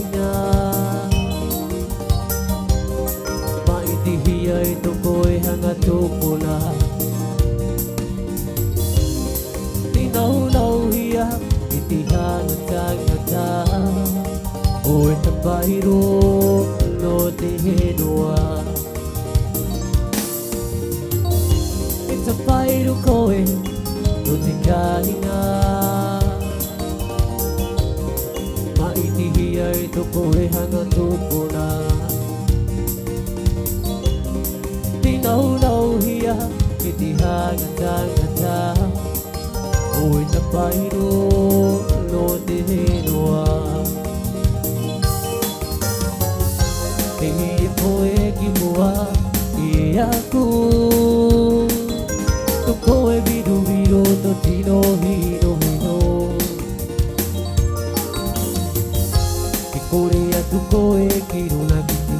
hinga maitihia ito ko'y hangatupula tinaw-naw hiya itihangat-hangata o'y napahiro no tihinua itapahiro ko'y no tikahinga maitihia ito ko'y hangatupula tinaw-naw hiya itihangat-hangata o'y napahiro no tihinua Ihi ko'y kimua iyaku to ko'y biru-biru to tino-hino-hino Iko'y atu ko'y kirunagiti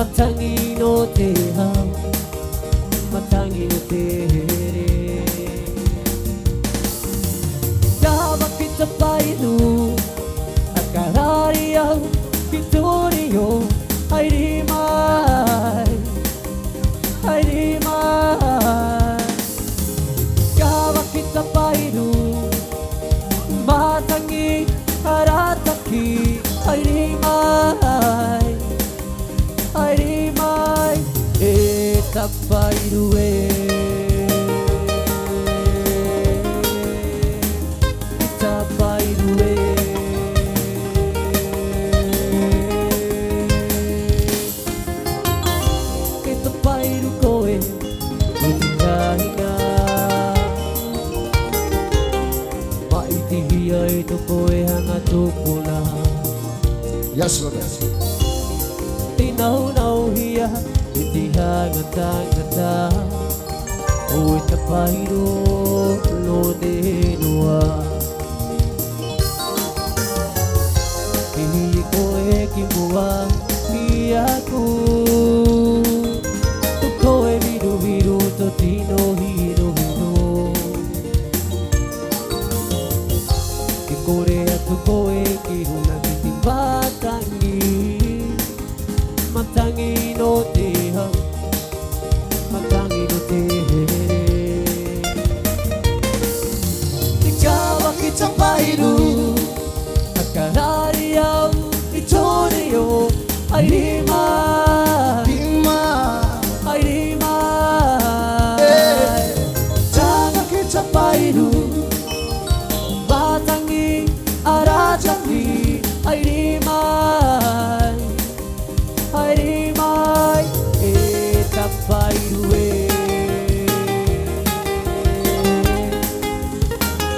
matangi no tehang matangi no tehere Dapat kita paidu Akarari ang pituriyo ay di mai Kawak kita paidu matangi harataki ay di mai Etak paidu Etak paidu ito ko'y hangatupula Yes, Lord. Tinaw-naw hiya itihangat-hangata o'y napahiro no tinua Ihi ko'y kimua iyaku to ko'y biru-biru to tino-hino-hino Korea tu ko'y kirunagiti matangi no tehang matangi no tehere Ikaw ang kitang pairu Akarari ang ituriyo ay di mai Jangan kitang pairu Matangi arajaki ay di mai Etak paidu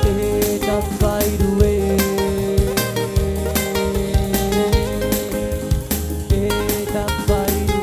Etak paidu Etak paidu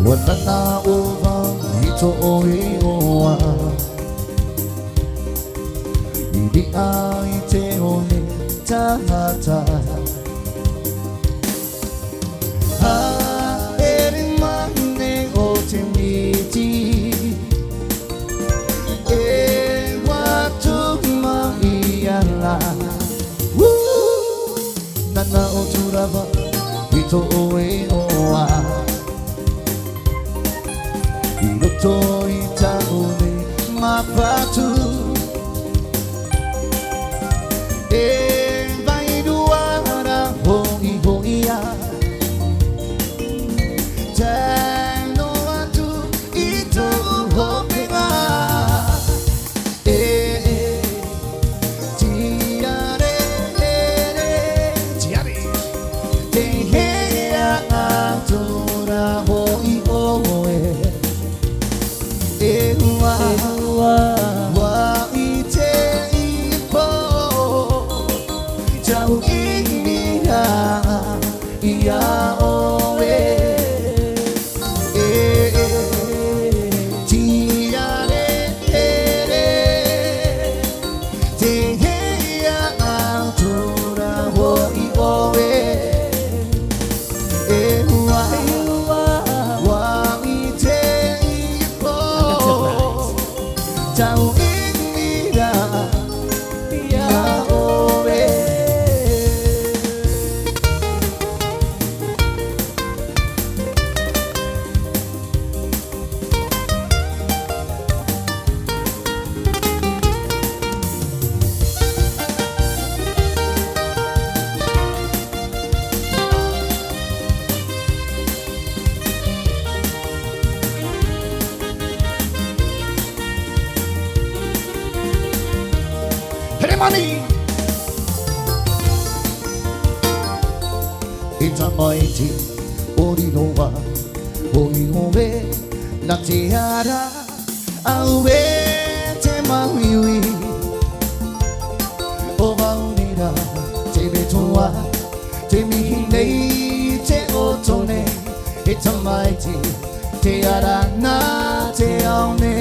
Wala na ubang ito o iwa Hindi ay teone tahata Erin mane o temiti watu maiyala Nana o turaba ito o iwa Iloto itaone mapatu vai duara hongi ya Tano atu ito hopinga Tiare Tehe atura hoi oe Wa ite ipo chau inira ia oe tiare te hea autura ho I oe wa I te ipo chau inira ia oe Money. It's a mighty Orinoa, Orinoe, Natiara, Aue, Temaui, Ovaunira, Tebetoa, Temihine, Te Otone. It's a mighty Tearana, Teaone.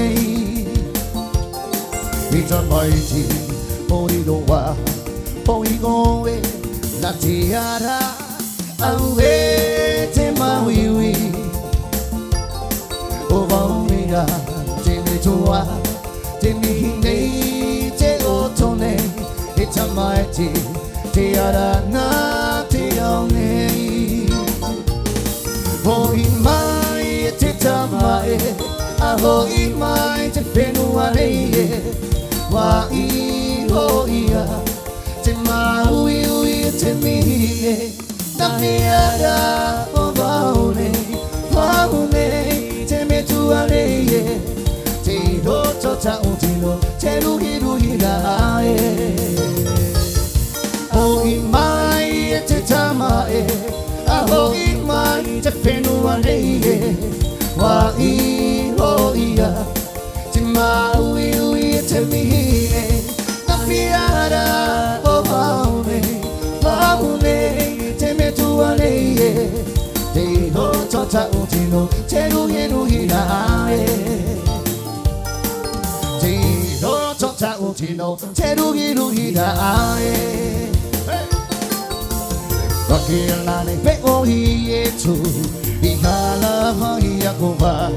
It's a mighty Orinoa, Oigoe, La Tiara, Aue, Te Maui, Ovaumira, Te Metoa, Te Mihine, Te Otone, It's a mighty Tiara, Na Te Aone, Hoi mai Te Tamae, Ahoi mai Te Whenua Wa Ia, te maui ui te mihe, na miara o vaune, te metua reie, te roto tautino, te ruhi ruhi rae. Hoi mai te tamae, a hoi mai te whenua reie, wa ia, te maui ui te mihe, Fiara o vaune, te metua leie, te roto tautino, te ruhi ruhi rae. Te roto tautino, te ruhi ruhi rae. Wakilane pe o hietu, ihala hai akova,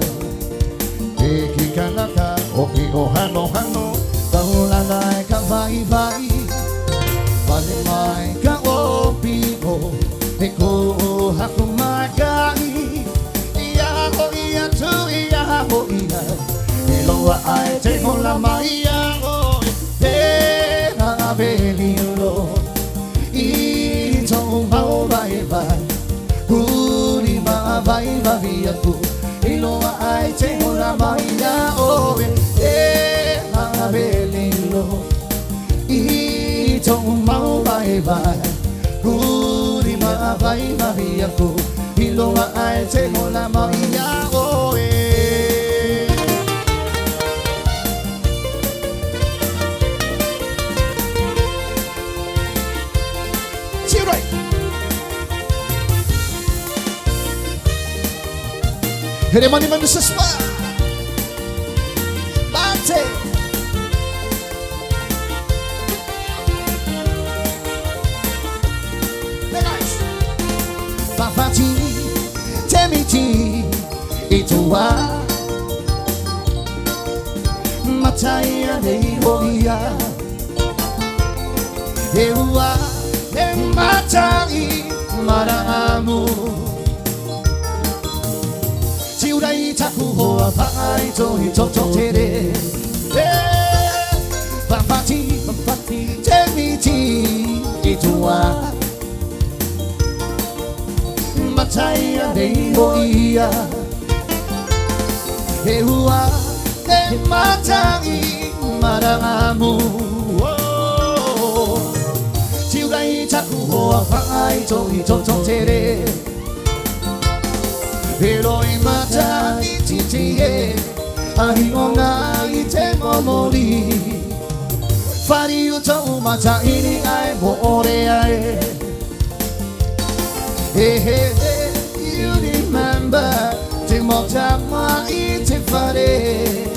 e kikanaka o hano hano. Kaulangay ka vai-vai, wale mai ka opiko, eko hakumagai, iyaho iya tu iyaho iya, iloa ai te hola mai iyaho, te na belilo, ito mau vai-vai, kuri ma vai-vai aku, iloa ai te hola mai iyaho, Belilo, ito mau vai-vai, kuri ma vai-vai ako, iloa ai te mola mau iyaho Chirai, here mani mani saspa, bate. Fafati, temiti, itua, mataya de hoia, eua, matai, maramu, tiurai taku hoa pai toi toto tere, fafati, temiti, itua. Mataya de hoia, eua, matai, maramu, tiurai taku hoa pai toi toto tere, Eloi matai titie, ahingonga i te momoli, Fari utou matai ni ai mo Hey, hey, hey, you remember the Motama Itifare.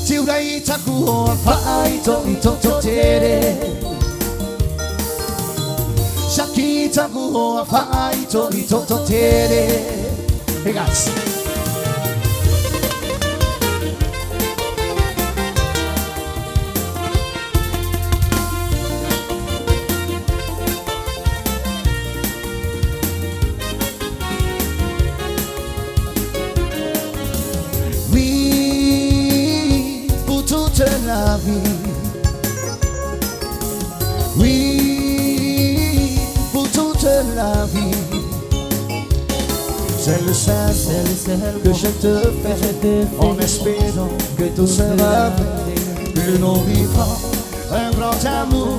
Tiurai Taku, Faito, Ito, Tere. Shaki Taku, Faito, Ito, Tere. Hey, guys. La vie, oui, pour toute la vie, c'est le seul que je te fais, en espérant que tout sera fait, que nous vivrons un grand amour,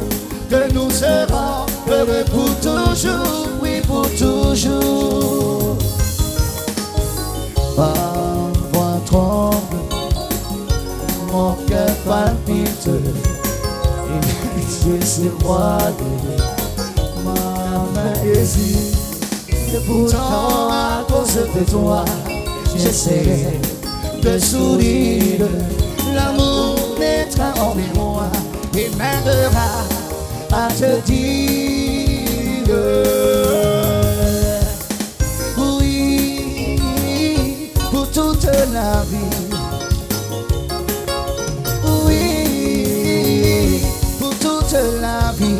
que nous serons heureux pour toujours, oui, pour toujours. Parfois tremble mon cœur palpite et je sais moi ma main hésite et pourtant à cause de toi j'essaie de sourire. L'amour naîtra en moi et m'aidera à te dire oui pour toute la vie. La vie.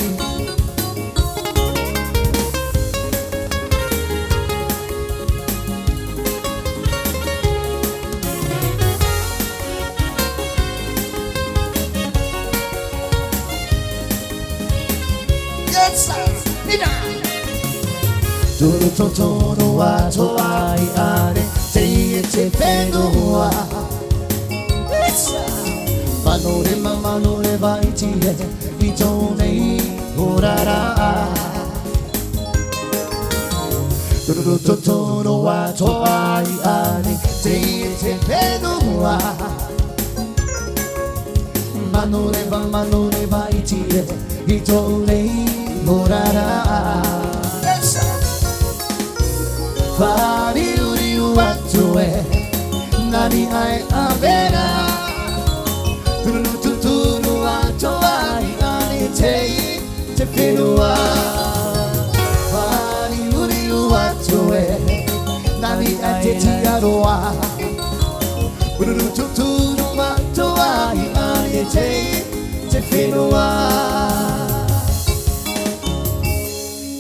Yes, sir. Todo a toai are te penoa. Yes, sir. Manore vai tie. Don't orara. Todo a toai are te penoa. Manore vai tie. Don't orara. Fari uri uatue nani ai avera. Tuturu atoai ani te pinua. Fari uri uatue nani ai te tiaroa. Tuturu atoai ani te pinua.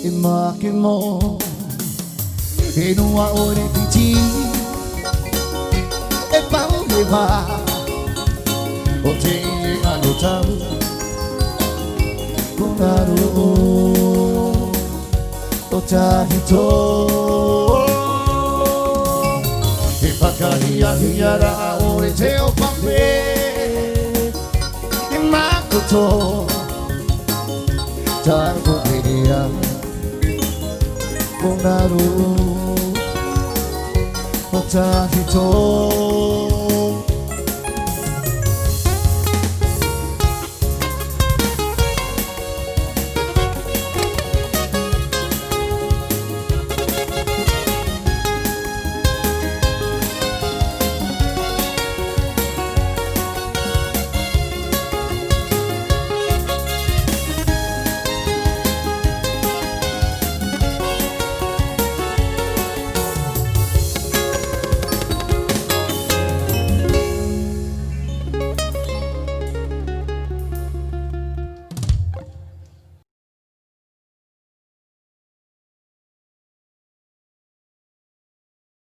Imakimo e non ha ore piti e paure va o te hanno tau kunaro o tahito e pakaria hiara ore te o pape e makoto tango vedia kunaro Tahito